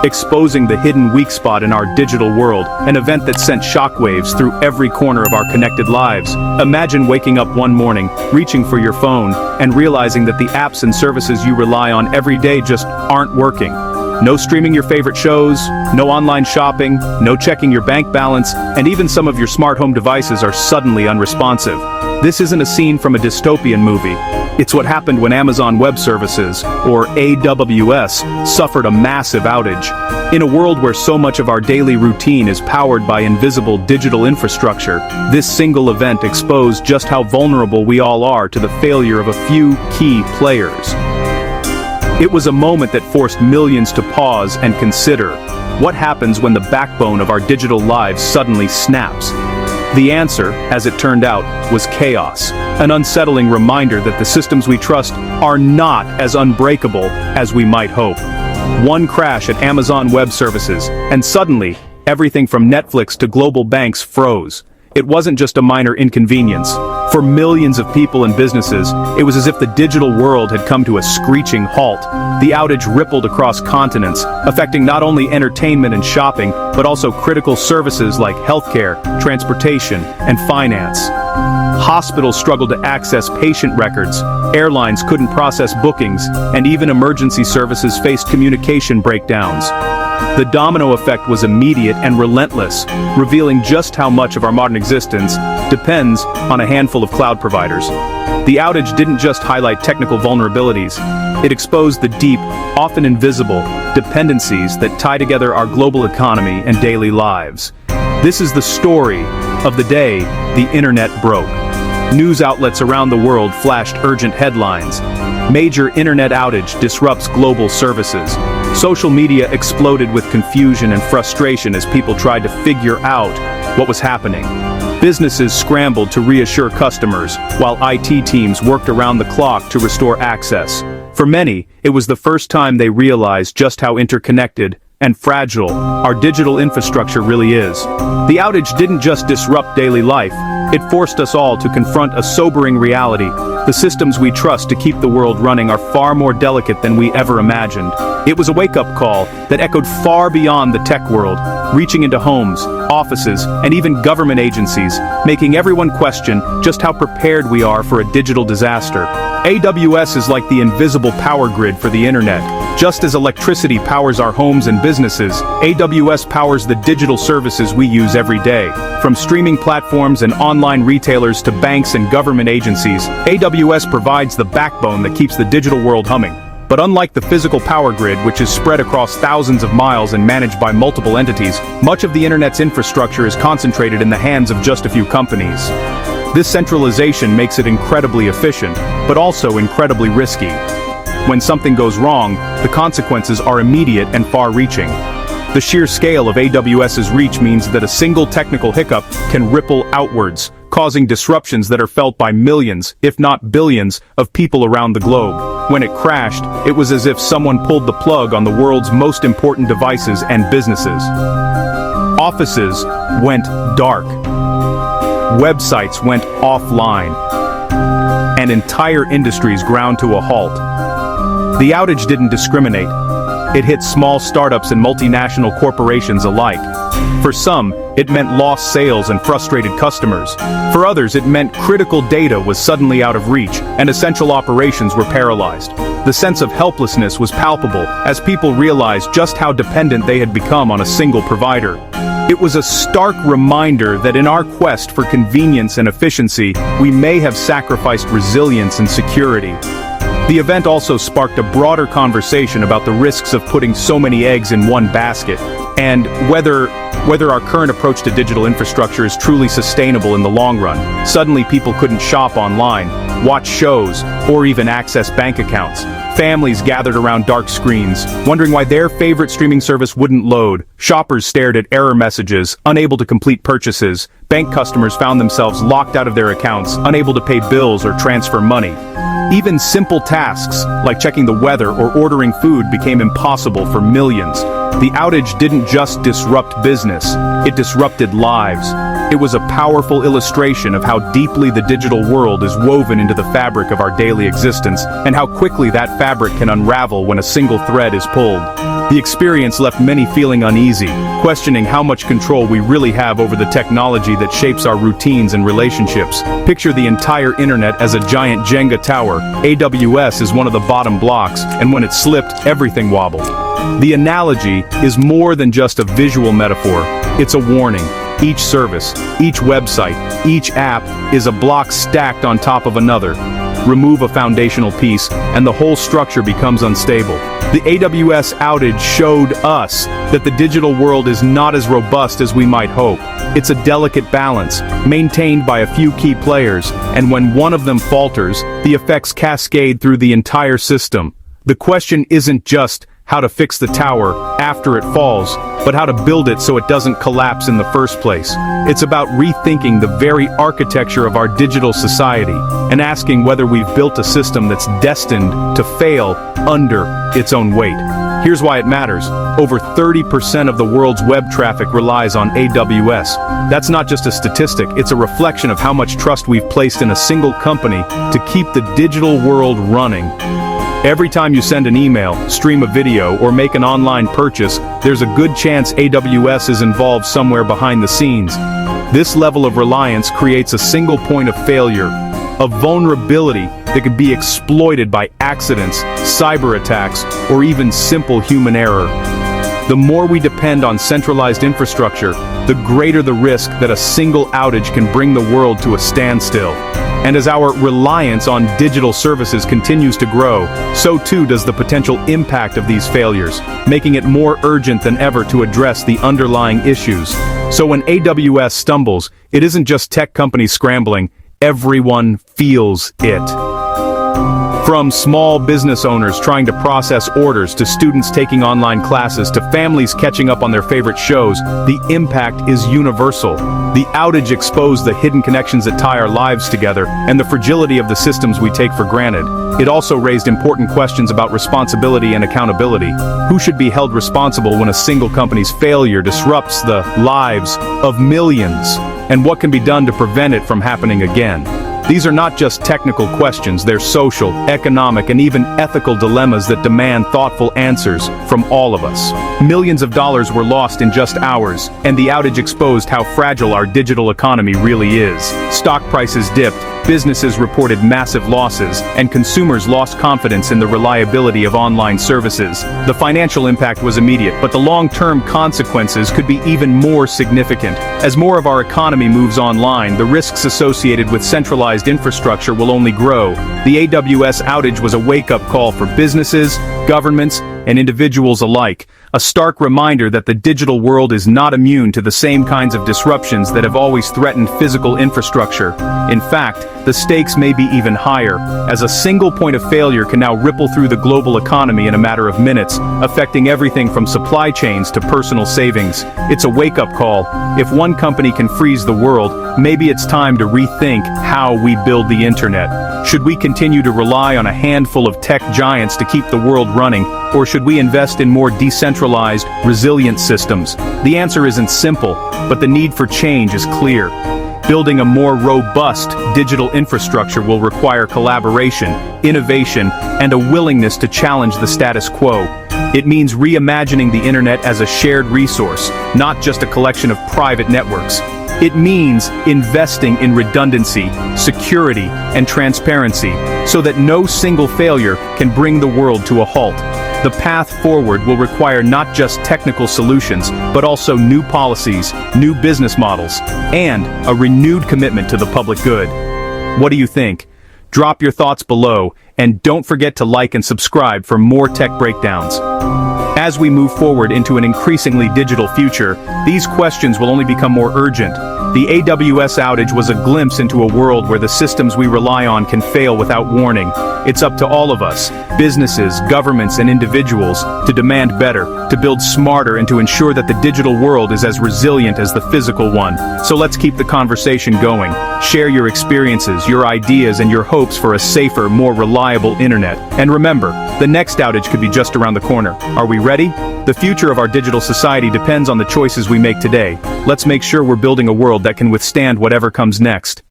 exposing the hidden weak spot in our digital world, an event that sent shockwaves through every corner of our connected lives. Imagine waking up one morning, reaching for your phone, and realizing that the apps and services you rely on every day just aren't working. No streaming your favorite shows, no online shopping, no checking your bank balance, and even some of your smart home devices are suddenly unresponsive. This isn't a scene from a dystopian movie. It's what happened when Amazon Web Services, or AWS, suffered a massive outage. In a world where so much of our daily routine is powered by invisible digital infrastructure, this single event exposed just how vulnerable we all are to the failure of a few key players. It was a moment that forced millions to pause and consider, what happens when the backbone of our digital lives suddenly snaps? The answer, as it turned out, was chaos, an unsettling reminder that the systems we trust are not as unbreakable as we might hope. One crash at Amazon Web Services, and suddenly, everything from Netflix to global banks froze. It wasn't just a minor inconvenience. For millions of people and businesses, it was as if the digital world had come to a screeching halt. The outage rippled across continents, affecting not only entertainment and shopping, but also critical services like healthcare, transportation, and finance. Hospitals struggled to access patient records, airlines couldn't process bookings, and even emergency services faced communication breakdowns. The domino effect was immediate and relentless, revealing just how much of our modern existence depends on a handful of cloud providers. The outage didn't just highlight technical vulnerabilities, it exposed the deep, often invisible, dependencies that tie together our global economy and daily lives. This is the story of the day the internet broke. News outlets around the world flashed urgent headlines. Major internet outage disrupts global services. Social media exploded with confusion and frustration as people tried to figure out what was happening. Businesses scrambled to reassure customers, while IT teams worked around the clock to restore access. For many, it was the first time they realized just how interconnected and fragile our digital infrastructure really is. The outage didn't just disrupt daily life, it forced us all to confront a sobering reality. The systems we trust to keep the world running are far more delicate than we ever imagined. It was a wake-up call that echoed far beyond the tech world, reaching into homes, offices, and even government agencies, making everyone question just how prepared we are for a digital disaster. AWS is like the invisible power grid for the internet. Just as electricity powers our homes and businesses, AWS powers the digital services we use every day. From streaming platforms and online retailers to banks and government agencies, AWS provides the backbone that keeps the digital world humming. But unlike the physical power grid, which is spread across thousands of miles and managed by multiple entities, much of the internet's infrastructure is concentrated in the hands of just a few companies. This centralization makes it incredibly efficient, but also incredibly risky. When something goes wrong, the consequences are immediate and far-reaching. The sheer scale of AWS's reach means that a single technical hiccup can ripple outwards, causing disruptions that are felt by millions, if not billions, of people around the globe. When it crashed, it was as if someone pulled the plug on the world's most important devices and businesses. Offices went dark. Websites went offline. And entire industries ground to a halt. The outage didn't discriminate. It hit small startups and multinational corporations alike. For some, it meant lost sales and frustrated customers. For others, it meant critical data was suddenly out of reach, and essential operations were paralyzed. The sense of helplessness was palpable as people realized just how dependent they had become on a single provider. It was a stark reminder that in our quest for convenience and efficiency, we may have sacrificed resilience and security. The event also sparked a broader conversation about the risks of putting so many eggs in one basket, and whether our current approach to digital infrastructure is truly sustainable in the long run. Suddenly people couldn't shop online, watch shows, or even access bank accounts. Families gathered around dark screens, wondering why their favorite streaming service wouldn't load. Shoppers stared at error messages, unable to complete purchases. Bank customers found themselves locked out of their accounts, unable to pay bills or transfer money. Even simple tasks, like checking the weather or ordering food, became impossible for millions. The outage didn't just disrupt business, it disrupted lives. It was a powerful illustration of how deeply the digital world is woven into the fabric of our daily existence, and how quickly that fabric can unravel when a single thread is pulled. The experience left many feeling uneasy, questioning how much control we really have over the technology that shapes our routines and relationships. Picture the entire internet as a giant Jenga tower. AWS is one of the bottom blocks, and when it slipped, everything wobbled. The analogy is more than just a visual metaphor. It's a warning. Each service, each website, each app is a block stacked on top of another. Remove a foundational piece, and the whole structure becomes unstable. The AWS outage showed us that the digital world is not as robust as we might hope. It's a delicate balance, maintained by a few key players, and when one of them falters, the effects cascade through the entire system. The question isn't just how to fix the tower after it falls, but how to build it so it doesn't collapse in the first place. It's about rethinking the very architecture of our digital society and asking whether we've built a system that's destined to fail under its own weight. Here's why it matters. Over 30% of the world's web traffic relies on AWS. That's not just a statistic, it's a reflection of how much trust we've placed in a single company to keep the digital world running. Every time you send an email, stream a video, or make an online purchase, there's a good chance AWS is involved somewhere behind the scenes. This level of reliance creates a single point of failure, a vulnerability that could be exploited by accidents, cyber attacks, or even simple human error. The more we depend on centralized infrastructure, the greater the risk that a single outage can bring the world to a standstill. And as our reliance on digital services continues to grow, so too does the potential impact of these failures, making it more urgent than ever to address the underlying issues. So when AWS stumbles, it isn't just tech companies scrambling, everyone feels it. From small business owners trying to process orders to students taking online classes to families catching up on their favorite shows, the impact is universal. The outage exposed the hidden connections that tie our lives together and the fragility of the systems we take for granted. It also raised important questions about responsibility and accountability. Who should be held responsible when a single company's failure disrupts the lives of millions? And what can be done to prevent it from happening again? These are not just technical questions, they're social, economic, and even ethical dilemmas that demand thoughtful answers from all of us. Millions of dollars were lost in just hours, and the outage exposed how fragile our digital economy really is. Stock prices dipped, businesses reported massive losses, and consumers lost confidence in the reliability of online services. The financial impact was immediate, but the long-term consequences could be even more significant. As more of our economy moves online, the risks associated with centralized infrastructure will only grow. The AWS outage was a wake-up call for businesses, governments, and individuals alike, a stark reminder that the digital world is not immune to the same kinds of disruptions that have always threatened physical infrastructure. In fact, the stakes may be even higher, as a single point of failure can now ripple through the global economy in a matter of minutes, affecting everything from supply chains to personal savings. It's a wake-up call. If one company can freeze the world, maybe it's time to rethink how we build the internet. Should we continue to rely on a handful of tech giants to keep the world running, or should we invest in more decentralized, resilient systems? The answer isn't simple, but the need for change is clear. Building a more robust digital infrastructure will require collaboration, innovation, and a willingness to challenge the status quo. It means reimagining the internet as a shared resource, not just a collection of private networks. It means investing in redundancy, security, and transparency, so that no single failure can bring the world to a halt. The path forward will require not just technical solutions, but also new policies, new business models, and a renewed commitment to the public good. What do you think? Drop your thoughts below, and don't forget to like and subscribe for more tech breakdowns. As we move forward into an increasingly digital future, these questions will only become more urgent. The AWS outage was a glimpse into a world where the systems we rely on can fail without warning. It's up to all of us, businesses, governments, and individuals, to demand better, to build smarter, and to ensure that the digital world is as resilient as the physical one. So let's keep the conversation going. Share your experiences, your ideas, and your hopes for a safer, more reliable internet. And remember, the next outage could be just around the corner. Are we ready? The future of our digital society depends on the choices we make today. Let's make sure we're building a world that can withstand whatever comes next.